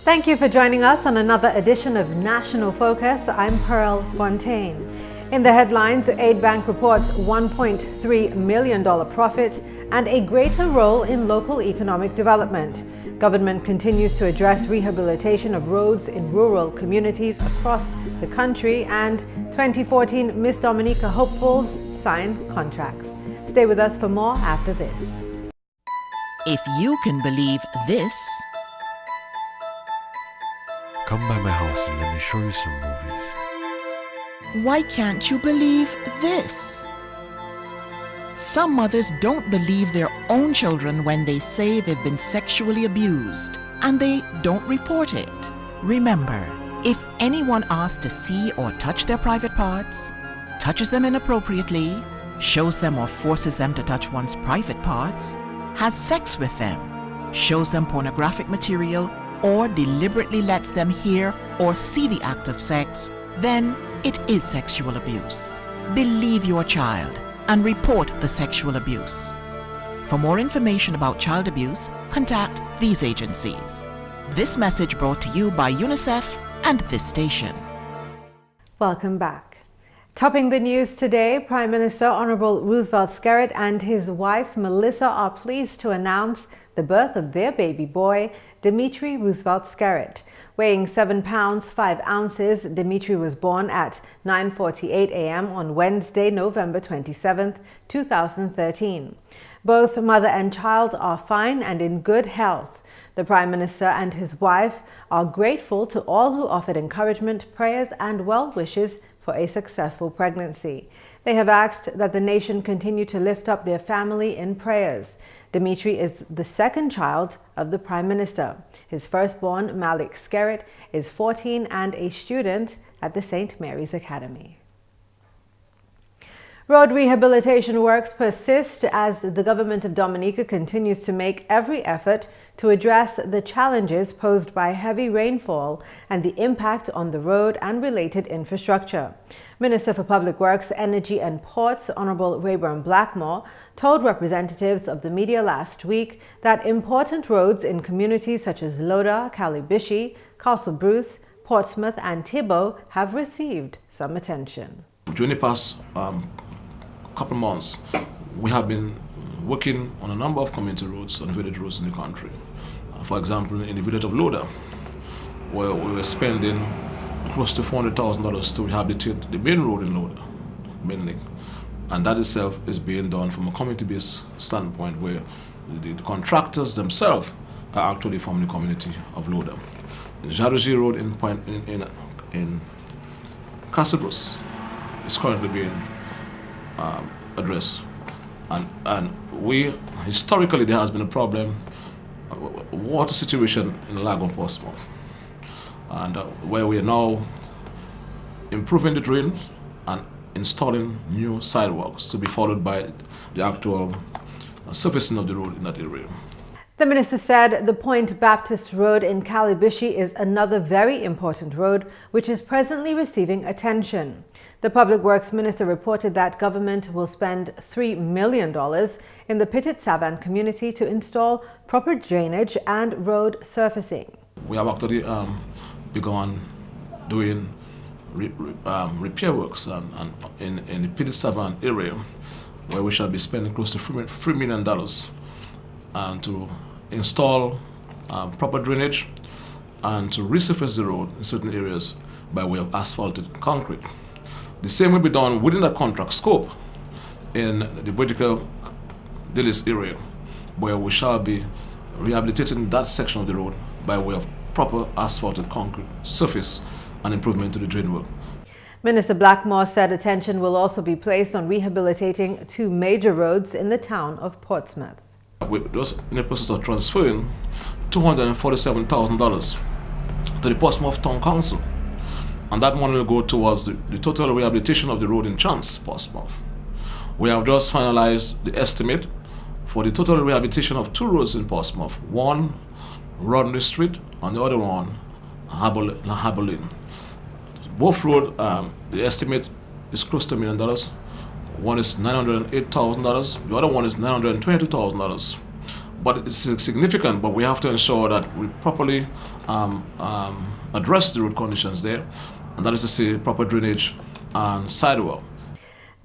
Thank you for joining us on another edition of National Focus. I'm Pearl Fontaine. In the headlines, Aid Bank reports $1.3 million profit and a greater role in local economic development. Government continues to address rehabilitation of roads in rural communities across the country, and 2014 Miss Dominica hopefuls sign contracts. Stay with us for more after this. If you can believe this, come by my house and let me show you some movies. why can't you believe this? Some mothers don't believe their own children when they say they've been sexually abused, and they don't report it. Remember, if anyone asks to see or touch their private parts, touches them inappropriately, shows them or forces them to touch one's private parts, has sex with them, shows them pornographic material, or deliberately lets them hear or see the act of sex, then it is sexual abuse. Believe your child and report the sexual abuse. For more information about child abuse, contact these agencies. This message brought to you by UNICEF and this station. Welcome back. Topping the news today, Prime Minister Honorable Roosevelt Skerrit and his wife Melissa are pleased to announce the birth of their baby boy, Dimitri Roosevelt Skerrit. Weighing 7 pounds 5 ounces, Dimitri was born at 9:48 a.m. on Wednesday, November 27, 2013. Both mother and child are fine and in good health. The Prime Minister and his wife are grateful to all who offered encouragement, prayers and well wishes for a successful pregnancy. They have asked that the nation continue to lift up their family in prayers. Dimitri is the second child of the Prime Minister. His firstborn, Malik Skerrit, is 14 and a student at the St. Mary's Academy. Road rehabilitation works persist as the government of Dominica continues to make every effort to address the challenges posed by heavy rainfall and the impact on the road and related infrastructure. Minister for Public Works, Energy and Ports, Honorable Rayburn Blackmore, told representatives of the media last week that important roads in communities such as Loda, Calibishi, Castle Bruce, Portsmouth and Thibault have received some attention. During the past couple months, we have been working on a number of community roads and village roads in the country. For example, in the village of Loda, where we were spending close to $400,000 to rehabilitate the main road in Loda, mainly. And that itself is being done from a community-based standpoint, where the contractors themselves are actually from the community of Loda. The Jaruji Road in Castle Bruce is currently being addressed. And historically there has been a problem, water situation in Lago Portsmouth, and where we are now improving the drains and installing new sidewalks to be followed by the actual surfacing of the road in that area. The minister said the Point Baptist Road in Calibishi is another very important road which is presently receiving attention. The Public Works Minister reported that government will spend $3 million in the Petit Savan community to install proper drainage and road surfacing. We have actually begun doing repair works and in the Petit Savan area, where we shall be spending close to $3 million to install proper drainage and to resurface the road in certain areas by way of asphalted concrete. The same will be done within that contract scope in the Bodica Dillis area, where we shall be rehabilitating that section of the road by way of proper asphalted concrete surface and improvement to the drain work. Minister Blackmore said attention will also be placed on rehabilitating 2 major roads in the town of Portsmouth. We're just in the process of transferring $247,000 to the Portsmouth Town Council, and that money will go towards the total rehabilitation of the road in Chance, Portsmouth. We have just finalized the estimate for the total rehabilitation of 2 roads in Portsmouth, one Rodney Street and the other one Harbour Lane. Both roads, the estimate is close to $1 million. One is $908,000, the other one is $922,000. but it's significant, but we have to ensure that we properly address the root conditions there, and that is to say proper drainage and sidewalk.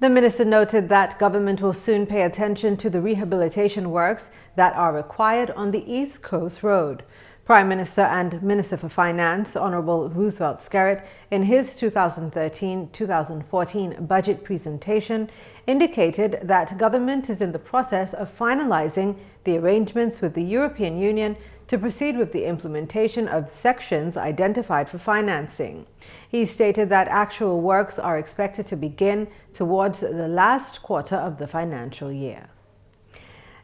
The minister noted that government will soon pay attention to the rehabilitation works that are required on the East Coast Road. Prime Minister and Minister for Finance, Honorable Roosevelt Skerrit, in his 2013-2014 budget presentation, indicated that government is in the process of finalizing the arrangements with the European Union to proceed with the implementation of sections identified for financing. He stated that actual works are expected to begin towards the last quarter of the financial year.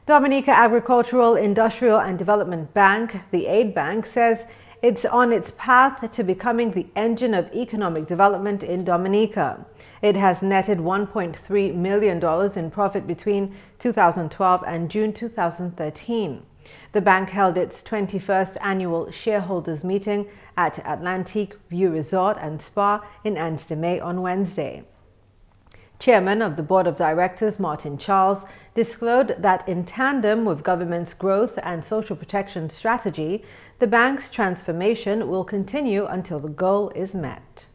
Dominica Agricultural, Industrial and Development Bank, the Aid Bank, says it's on its path to becoming the engine of economic development in Dominica. It has netted $1.3 million in profit between 2012 and June 2013. The bank held its 21st annual shareholders meeting at Atlantic View Resort and Spa in Anse-de-May on Wednesday. Chairman of the Board of Directors, Martin Charles, disclosed that in tandem with government's growth and social protection strategy, the bank's transformation will continue until the goal is met.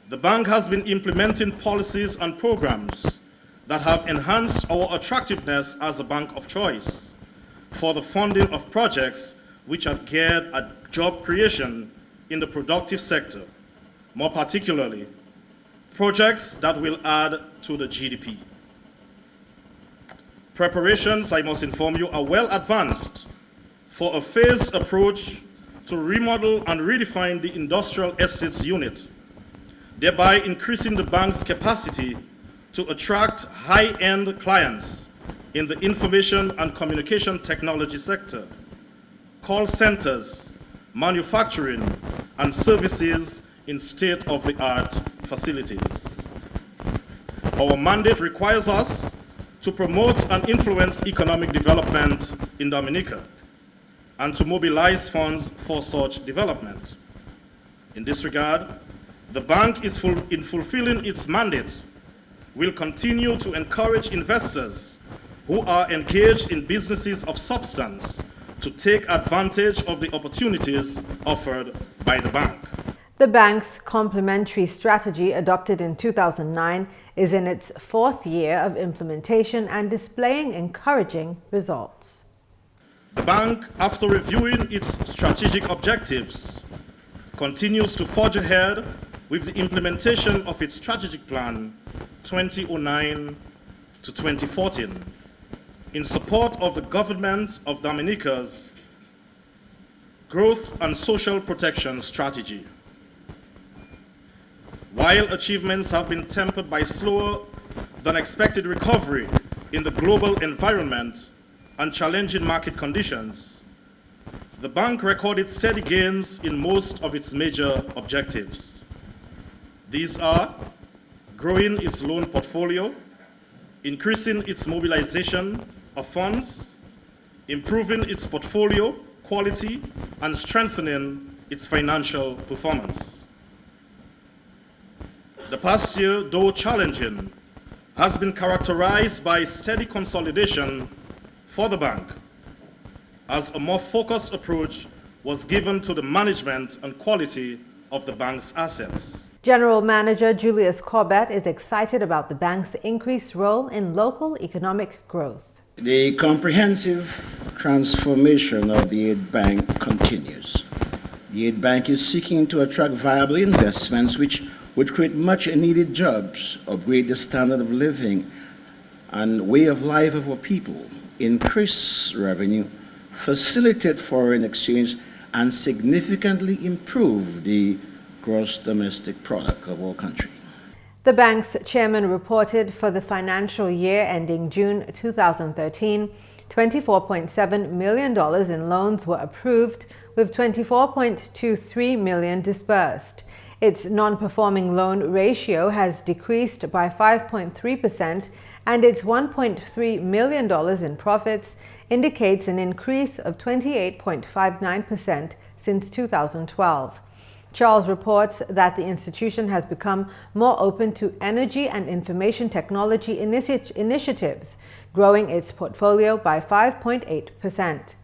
The bank has been implementing policies and programs that have enhanced our attractiveness as a bank of choice for the funding of projects which are geared at job creation in the productive sector, more particularly projects that will add to the GDP. Preparations, I must inform you, are well advanced for a phased approach to remodel and redefine the industrial estates unit, thereby increasing the bank's capacity to attract high-end clients in the information and communication technology sector, call centers, manufacturing, and services in state-of-the-art facilities. Our mandate requires us to promote and influence economic development in Dominica and to mobilize funds for such development. In this regard, the bank is in fulfilling its mandate will continue to encourage investors who are engaged in businesses of substance to take advantage of the opportunities offered by the bank. The bank's complementary strategy, adopted in 2009, is in its fourth year of implementation and displaying encouraging results. The bank, after reviewing its strategic objectives, continues to forge ahead with the implementation of its strategic plan 2009 to 2014 in support of the government of Dominica's growth and social protection strategy. While achievements have been tempered by slower than expected recovery in the global environment and challenging market conditions, the bank recorded steady gains in most of its major objectives. These are growing its loan portfolio, increasing its mobilization of funds, improving its portfolio quality, and strengthening its financial performance. The past year, though challenging, has been characterized by steady consolidation for the bank, as a more focused approach was given to the management and quality of the bank's assets. General Manager Julius Corbett is excited about the bank's increased role in local economic growth. The comprehensive transformation of the Aid Bank continues. The Aid Bank is seeking to attract viable investments which would create much needed jobs, upgrade the standard of living and way of life of our people, increase revenue, facilitate foreign exchange, and significantly improve the gross domestic product of our country. The bank's chairman reported for the financial year ending June 2013, $24.7 million in loans were approved, with $24.23 million disbursed. Its non-performing loan ratio has decreased by 5.3%, and its $1.3 million in profits indicates an increase of 28.59% since 2012. Charles reports that the institution has become more open to energy and information technology initiatives, growing its portfolio by 5.8%.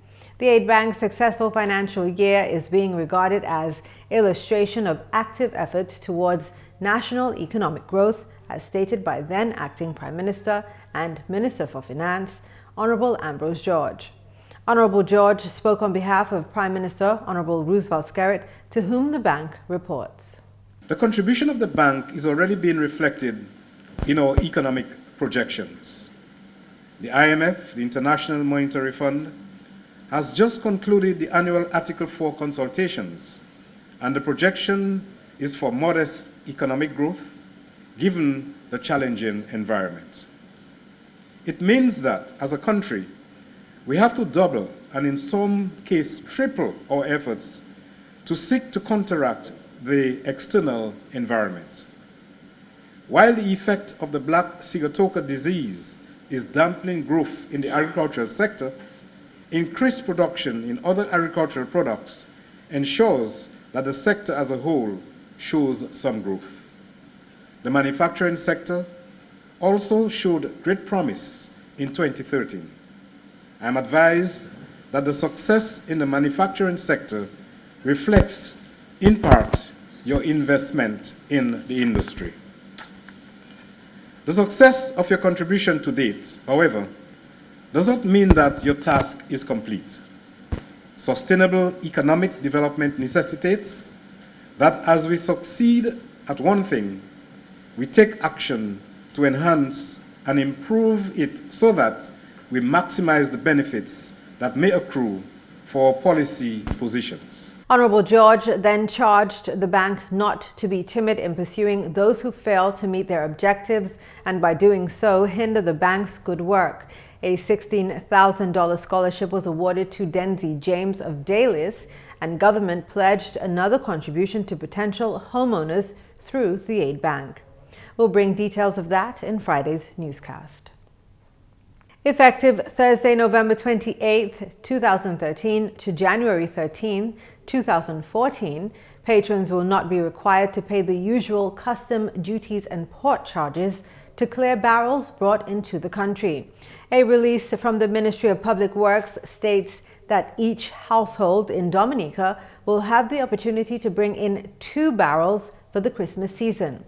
The aid bank's successful financial year is being regarded as illustration of active efforts towards national economic growth, as stated by then Acting Prime Minister and Minister for Finance, Honorable Ambrose George. Honorable George spoke on behalf of Prime Minister Honorable Roosevelt Skerrit, to whom the bank reports. The contribution of the bank is already being reflected in our economic projections. The IMF, the International Monetary Fund, has just concluded the annual Article 4 consultations, and the projection is for modest economic growth given the challenging environment. It means that, as a country, we have to double and in some cases triple our efforts to seek to counteract the external environment. While the effect of the black sigatoka disease is dampening growth in the agricultural sector, increased production in other agricultural products ensures that the sector as a whole shows some growth. The manufacturing sector also showed great promise in 2013. I am advised that the success in the manufacturing sector reflects, in part, your investment in the industry. The success of your contribution to date, however, does not mean that your task is complete. Sustainable economic development necessitates that as we succeed at one thing, we take action to enhance and improve it so that we maximize the benefits that may accrue for our policy positions. Honorable George then charged the bank not to be timid in pursuing those who fail to meet their objectives and by doing so hinder the bank's good work. A $16,000 scholarship was awarded to Denzi James of Dalis, and government pledged another contribution to potential homeowners through the aid bank. We'll bring details of that in Friday's newscast. Effective Thursday, November 28, 2013 to January 13, 2014, patrons will not be required to pay the usual custom duties and port charges to clear barrels brought into the country. A release from the Ministry of Public Works states that each household in Dominica will have the opportunity to bring in 2 barrels for the Christmas season.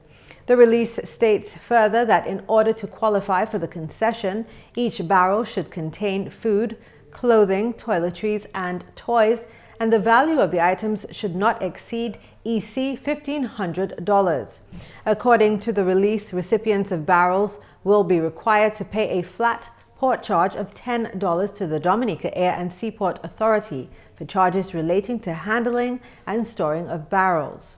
The release states further that in order to qualify for the concession, each barrel should contain food, clothing, toiletries, and toys, and the value of the items should not exceed EC $1,500. According to the release, recipients of barrels will be required to pay a flat port charge of $10 to the Dominica Air and Seaport Authority for charges relating to handling and storing of barrels.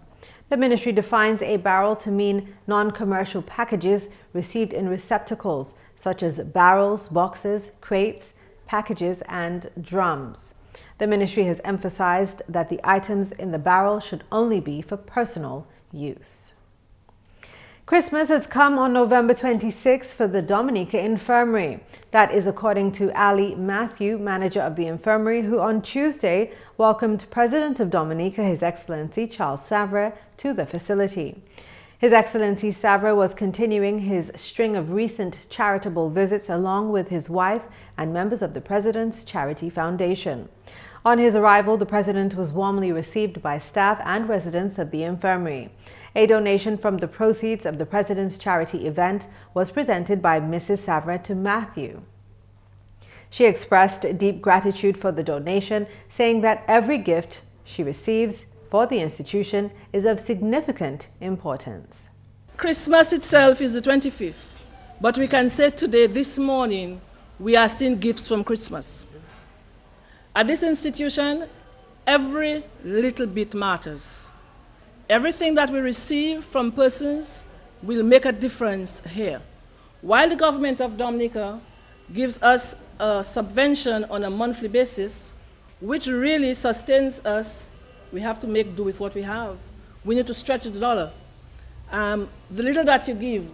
The ministry defines a barrel to mean non-commercial packages received in receptacles, such as barrels, boxes, crates, packages, and drums. The ministry has emphasized that the items in the barrel should only be for personal use. Christmas has come on November 26 for the Dominic Infirmary. That is according to Ali Matthew, manager of the infirmary, who on Tuesday welcomed President of Dominica, His Excellency Charles Savre, to the facility. His Excellency Savre was continuing his string of recent charitable visits along with his wife and members of the President's Charity Foundation. On his arrival, the President was warmly received by staff and residents of the infirmary. A donation from the proceeds of the President's charity event was presented by Mrs. Savre to Matthew. She expressed deep gratitude for the donation, saying that every gift she receives for the institution is of significant importance. Christmas itself is the 25th, but we can say today, this morning, we are seeing gifts from Christmas. At this institution, every little bit matters. Everything that we receive from persons will make a difference here. While the government of Dominica gives us a subvention on a monthly basis, which really sustains us, we have to make do with what we have. We need to stretch the dollar. The little that you give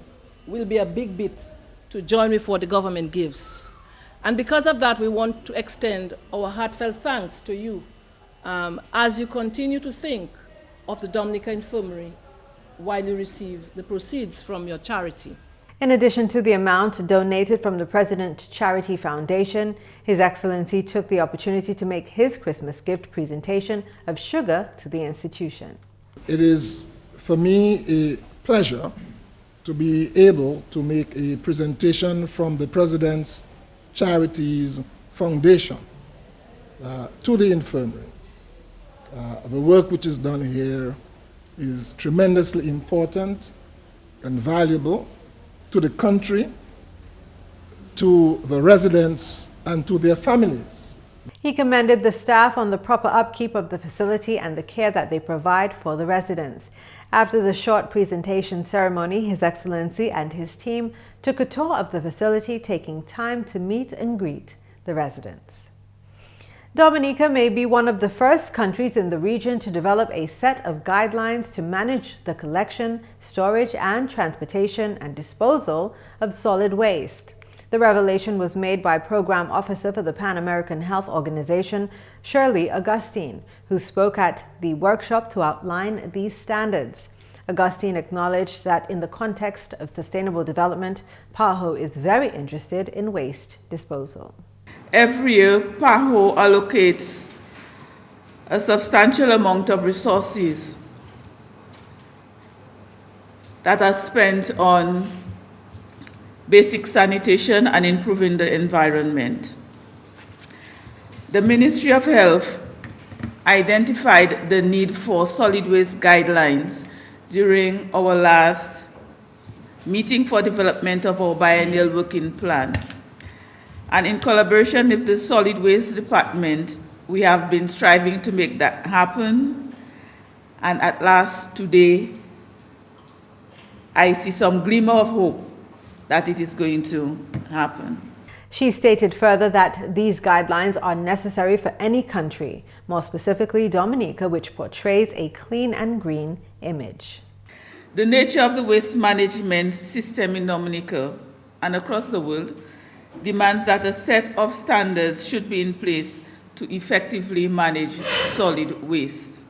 will be a big bit to join with what the government gives. And because of that, we want to extend our heartfelt thanks to you as you continue to think of the Dominic Infirmary while you receive the proceeds from your charity. In addition to the amount donated from the President Charity Foundation, His Excellency took the opportunity to make his Christmas gift presentation of sugar to the institution. It is for me a pleasure to be able to make a presentation from the President's Charities Foundation to the infirmary. The work which is done here is tremendously important and valuable to the country, to the residents, and to their families. He commended the staff on the proper upkeep of the facility and the care that they provide for the residents. After the short presentation ceremony, His Excellency and his team took a tour of the facility, taking time to meet and greet the residents. Dominica may be one of the first countries in the region to develop a set of guidelines to manage the collection, storage, and transportation and disposal of solid waste. The revelation was made by Program Officer for the Pan American Health Organization, Shirley Augustine, who spoke at the workshop to outline these standards. Augustine acknowledged that in the context of sustainable development, PAHO is very interested in waste disposal. Every year, PAHO allocates a substantial amount of resources that are spent on basic sanitation and improving the environment. The Ministry of Health identified the need for solid waste guidelines during our last meeting for development of our biennial working plan. And in collaboration with the Solid Waste Department, we have been striving to make that happen. And at last, today, I see some glimmer of hope that it is going to happen. She stated further that these guidelines are necessary for any country, more specifically Dominica, which portrays a clean and green image. The nature of the waste management system in Dominica and across the world demands that a set of standards should be in place to effectively manage solid waste.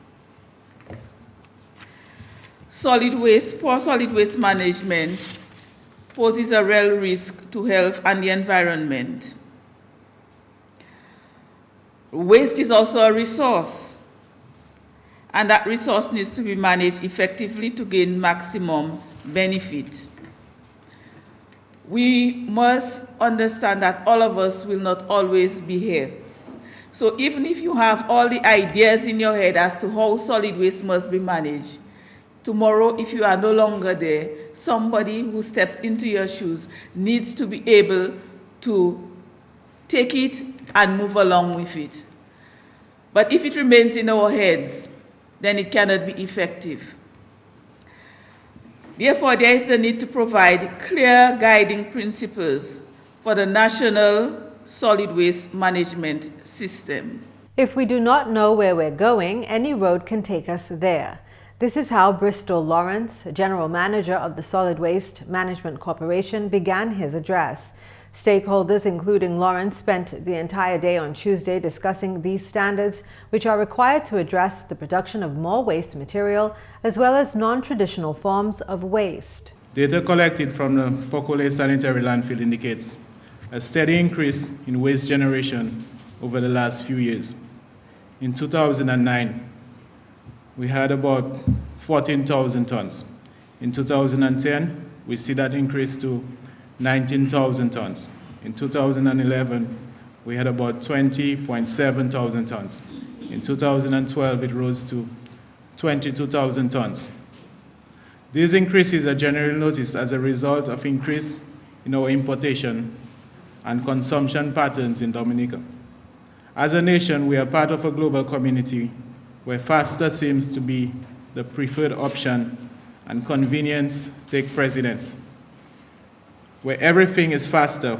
Poor solid waste management poses a real risk to health and the environment. Waste is also a resource, and that resource needs to be managed effectively to gain maximum benefit. We must understand that all of us will not always be here. So even if you have all the ideas in your head as to how solid waste must be managed, tomorrow, if you are no longer there, somebody who steps into your shoes needs to be able to take it and move along with it. But if it remains in our heads, then it cannot be effective. Therefore, there is the need to provide clear guiding principles for the national solid waste management system. If we do not know where we're going, any road can take us there. This is how Bristol Lawrence, General Manager of the Solid Waste Management Corporation, began his address. Stakeholders, including Lawrence, spent the entire day on Tuesday discussing these standards, which are required to address the production of more waste material, as well as non-traditional forms of waste. Data collected from the Fokole Sanitary Landfill indicates a steady increase in waste generation over the last few years. In 2009, we had about 14,000 tons. In 2010, we see that increase to 19,000 tons. In 2011, we had about 20.7 thousand tons. In 2012, it rose to 22,000 tons. These increases are generally noticed as a result of increase in our importation and consumption patterns in Dominica. As a nation, we are part of a global community where faster seems to be the preferred option and convenience take precedence. Where everything is faster,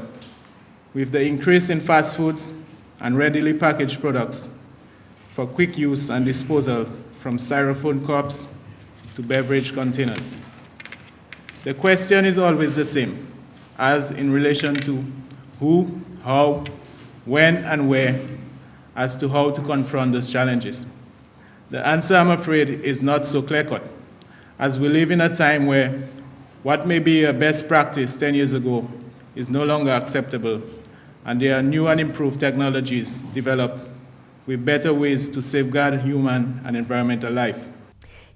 with the increase in fast foods and readily packaged products for quick use and disposal, from styrofoam cups to beverage containers. The question is always the same, as in relation to who, how, when, and where, as to how to confront those challenges. The answer, I'm afraid, is not so clear-cut, as we live in a time where What may be a best practice 10 years ago is no longer acceptable, and there are new and improved technologies developed with better ways to safeguard human and environmental life.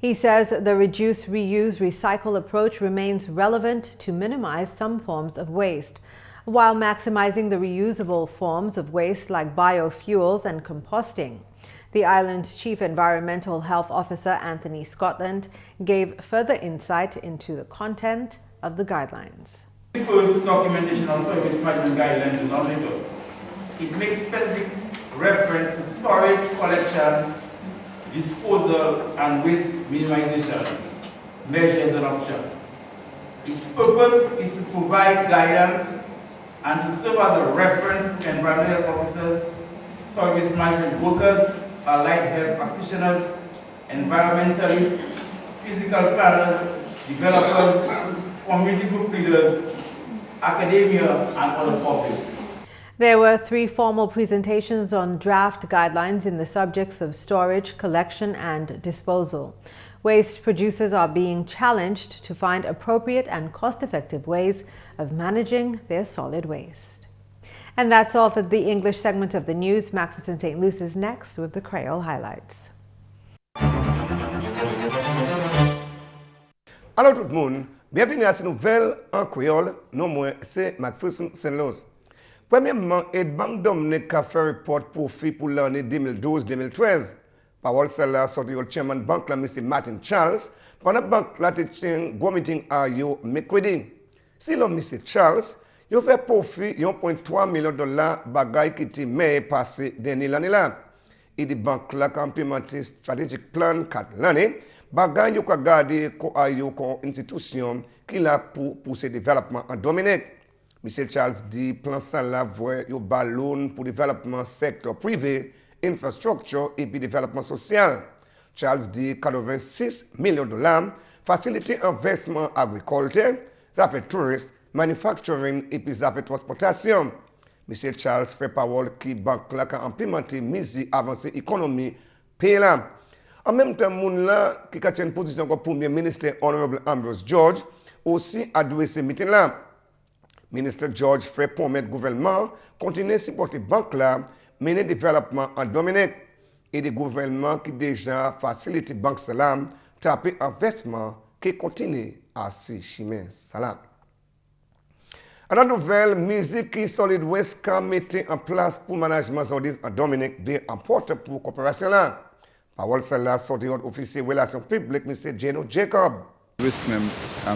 He says the reduce, reuse, recycle approach remains relevant to minimize some forms of waste, while maximizing the reusable forms of waste like biofuels and composting. The island's Chief Environmental Health Officer, Anthony Scotland, gave further insight into the content of the guidelines. The first documentation of service management guidelines in Dominica. It makes specific reference to storage, collection, disposal, and waste minimization measures and options. Its purpose is to provide guidance and to serve as a reference to environmental officers, service management workers, allied health practitioners, environmentalists, physical planners, developers, community group leaders, academia, and other publics. There were 3 formal presentations on draft guidelines in the subjects of storage, collection, and disposal. Waste producers are being challenged to find appropriate and cost-effective ways of managing their solid waste. And that's all for the English segment of the news. McPherson St. Luce is next with the Creole highlights. Alors tout le monde, bienvenue à cette nouvelle en créole. Non, moi, c'est McPherson St. Luce. Premièrement, Aide Banque Dominica a fait report profit pour l'année 2012-2013. Parole celle-là sorti au chairman banque là, M. Martin Charles. Pendant la banque là, tient un gros meeting à yo mercredi. Si l'homme M. Charles, il fait profit $1.3 million bagay qui était mais passé dernier l'année là. Et des banques là qui ont implémenté strategic plan 4 l'année, bagay yo ka garder ko ayo kon institution qui là pour pousser développement en Dominique. M. Charles dit plan ça là voit yo ballon pour développement secteur privé, infrastructure et puis développement social. Charles dit $86 millions, faciliter investissement agriculture, ça fait tourisme, manufacturing et puis ça fait transportation. M. Charles fait parole qui banque là a implémenté mesures avancées économie pays là. En même temps, moun là qui a une position comme premier ministre Honorable Ambrose George aussi adressé meeting là. Ministre George fait promettre gouvernement continuer à supporter banque là, mener développement en Dominique et des gouvernements qui déjà facilitent banque salam taper investissement qui continue à se chimer salam. En nouvelle, musique qui Solid West a mis en place pour management zodis en Dominique bien important pour coopération là. Parole celle-là sorti au officier relations publiques M. Geno Jacob. WIS même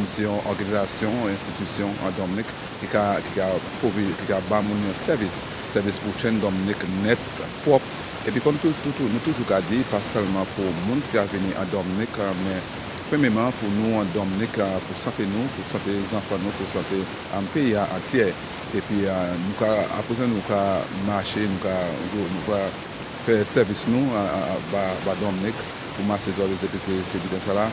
c'est une organisation, une institution en Dominique qui a un service pour chaîne Dominique net, propre. Et puis comme nous toujours dit, pas seulement pour le monde qui a venu en Dominique, mais premièrement pour nous en Dominique, pour santé nous, pour santé les enfants nous, pour santé un pays entier. Et puis après nous marcher, nous faire service nous à Dominique pour marcher sur les c'est bien ça là.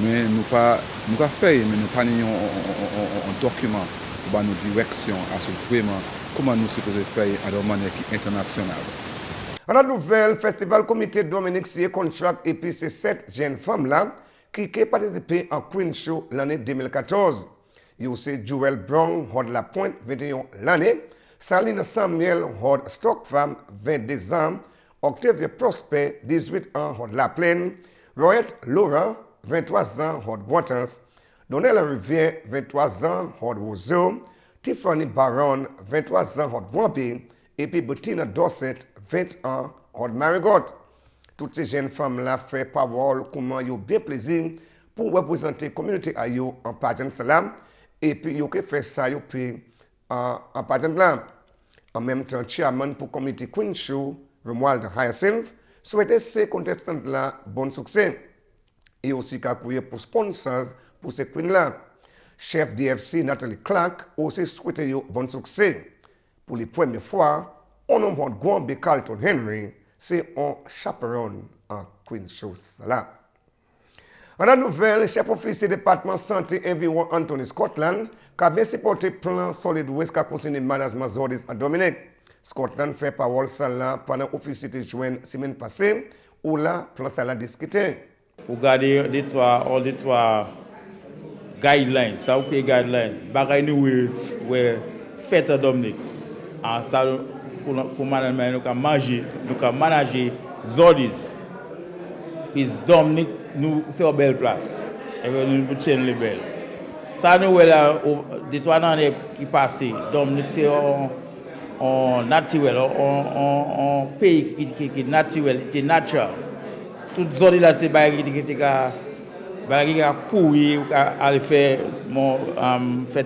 Mais nous pas fait, mais nous pas un document pour nos directions à ce vraiment comment nous supposons faire de manière internationale. En la nouvelle, Festival Comité Dominique signé contrat et puis c'est 7 jeunes femmes là qui ont participé en Queen Show l'année 2014. Il y a aussi Joel Brown, Hod La Pointe, 21 l'année, Saline Samuel, Hod Stock Farm, 22 ans, Octavia Prosper, 18 ans, Hod La Plaine, Royette Laura, 23 ans, Hod Waters, Donnella Rivière, 23 ans, Hod Roseau, Tiffany Baron, 23 ans, Hod Wampy, et puis Bettina Dorset, 20 ans, Hod Marigot. Toutes ces jeunes femmes-là font parole comment ils ont bien plaisir pour représenter la communauté à eux en pageant salam, et puis ils ont fait ça en pageant là. En même temps, chairman pour le comité Queen Show, Romuald Hyacinth, souhaitait ces contestants-là bon succès. Et aussi qu'à courir pour sponsors pour ces queens-là. Chef DFC Nathalie Clark aussi souhaitait bon succès. Pour les premières fois, on nomme Gwambe Carlton Henry, c'est un chaperon en Queen Show là. En la nouvelle, chef officier département santé environ Anthony Scotland, qui a bien supporté le plan Solid West qui a concerné le management zodis en Dominique. Scotland fait parole ça là pendant l'officier de juin semaine passée, où là, plan ça là discuté. Pour garder les trois guidelines, ça ou guidelines, bagay nous we fait à Dominic. En ça comment nous ka manger, nous ka manager zodis. Puis Dominic nous c'est une belle place. Et nous pour tenir les belles. Ça nous là des 3 ans qui passé, Dominic était en naturel, en pays qui naturel, qui natural. Toute zone là c'est bagay qui a pourri ou aller faire mon faire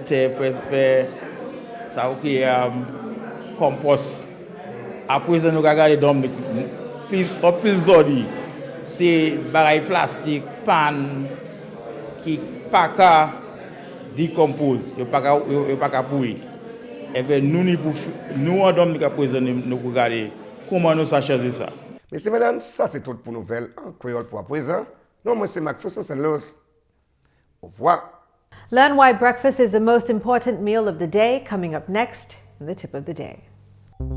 ça ou qui compost. Après ça nous regarder Dominic plus zone c'est bagay plastique, pan qui pas ka décompose, yo pas ka pourri. Et bien nous en Dominique à présent nous regarder comment nous changer ça. Messieurs, mesdames, ça c'est tout pour nouvelles en créole pour à présent. Non, moi c'est McPherson, Luce. Au revoir. Learn why breakfast is the most important meal of the day, coming up next in the tip of the day.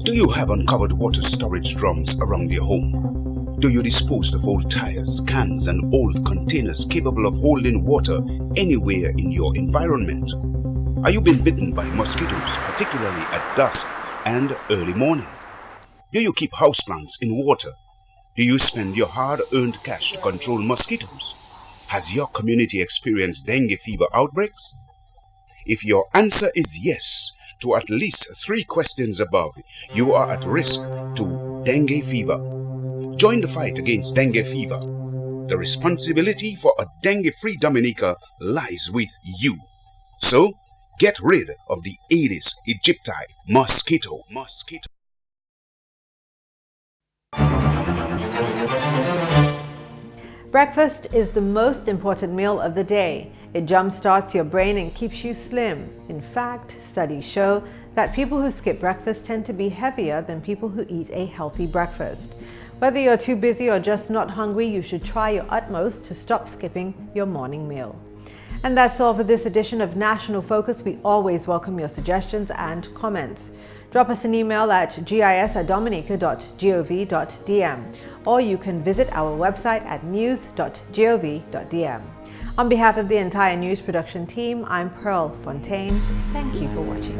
Do you have uncovered water storage drums around your home? Do you dispose of old tires, cans and old containers capable of holding water anywhere in your environment? Are you being bitten by mosquitoes, particularly at dusk and early morning? Do you keep houseplants in water? Do you spend your hard-earned cash to control mosquitoes? Has your community experienced dengue fever outbreaks? If your answer is yes to at least 3 questions above, you are at risk to dengue fever. Join the fight against dengue fever. The responsibility for a dengue-free Dominica lies with you. So, get rid of the Aedes aegypti mosquito. Breakfast is the most important meal of the day. It jumpstarts your brain and keeps you slim. In fact, studies show that people who skip breakfast tend to be heavier than people who eat a healthy breakfast. Whether you're too busy or just not hungry, you should try your utmost to stop skipping your morning meal. And that's all for this edition of National Focus. We always welcome your suggestions and comments. Drop us an email at gis@dominica.gov.dm, or you can visit our website at news.gov.dm. On behalf of the entire news production team, I'm Pearl Fontaine. Thank you for watching.